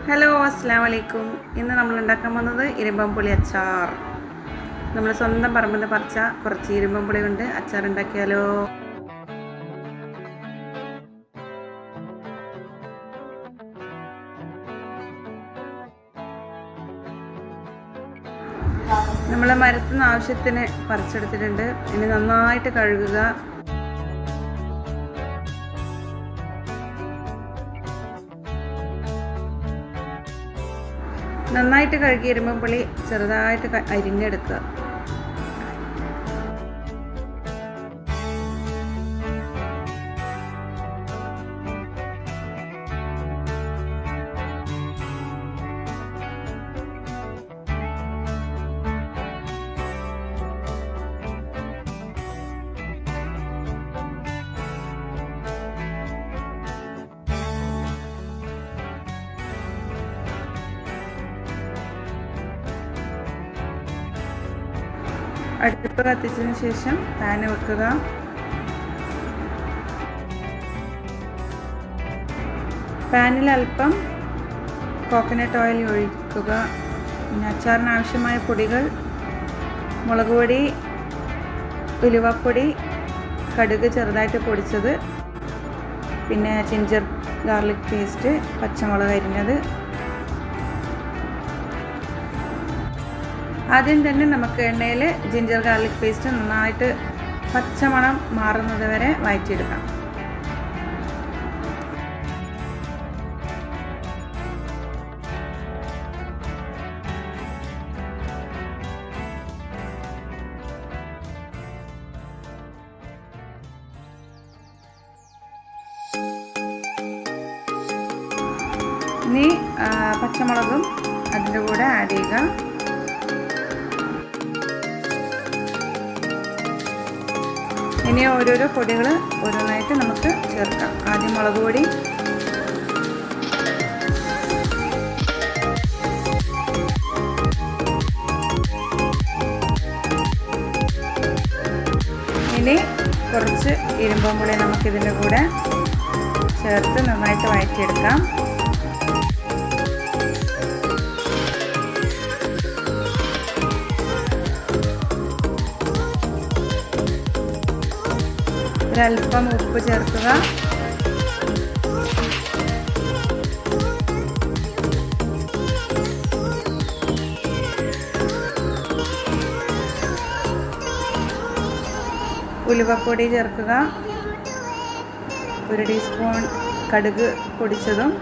Hello അസ്സാം വലൈക്കും. ഇന്ന് നമ്മൾ ഉണ്ടാക്കാൻ പോകുന്നത് ഇരുമ്പമ്പുളി അച്ചാർ. നമ്മൾ സ്വന്തം പറമ്പിൽ നിന്ന് പറിച്ച കുറച്ച് ഇരുമ്പമ്പുളി കൊണ്ട് അച്ചാർ ഉണ്ടാക്കിയാലോ. നമ്മൾ മരത്തിൽ നിന്ന് ആവശ്യത്തിന് പറിച്ചെടുത്തിട്ടുണ്ട്. ഇനി നന്നായിട്ട് കഴുകുക. നന്നായിട്ട് കഴുകി ഇരുമ്പുളി ചെറുതായിട്ട് അരിഞ്ഞെടുക്കുക. അടുപ്പ് കത്തിച്ചതിന് ശേഷം പാന് വെക്കുക. പാനിൽ അല്പം കോക്കനട്ട് ഓയിൽ ഒഴിക്കുക. പിന്നെ അച്ചാറിന് ആവശ്യമായ പൊടികൾ: മുളക് പൊടി, ഉലുവപ്പൊടി, കടുക് ചെറുതായിട്ട് പൊടിച്ചത്, പിന്നെ ജിഞ്ചർ ഗാർലിക് പേസ്റ്റ്, പച്ചമുളക് അരിഞ്ഞത്. ആദ്യം തന്നെ നമുക്ക് എണ്ണയിൽ ജിഞ്ചർ ഗാർലിക് പേസ്റ്റ് നന്നായിട്ട് പച്ചമണം മാറുന്നത് വരെ വഴറ്റിയെടുക്കാം. ഇനി പച്ചമുളകും അതിൻ്റെ കൂടെ ആഡ് ചെയ്യുക. ഇനി ഓരോരോ പൊടികൾ ഓരോന്നായിട്ട് നമുക്ക് ചേർക്കാം. ആദ്യം മുളക് പൊടി, ഇനി കുറച്ച് ഇരുമ്പുളി നമുക്കിതിൻ്റെ കൂടെ ചേർത്ത് നന്നായിട്ട് വഴറ്റിയെടുക്കാം. ഒരല്പം ഉപ്പ് ചേർക്കുക. ഉലുവപ്പൊടി ചേർക്കുക. 1 ടീസ്പൂൺ കടുക് പൊടിച്ചതും,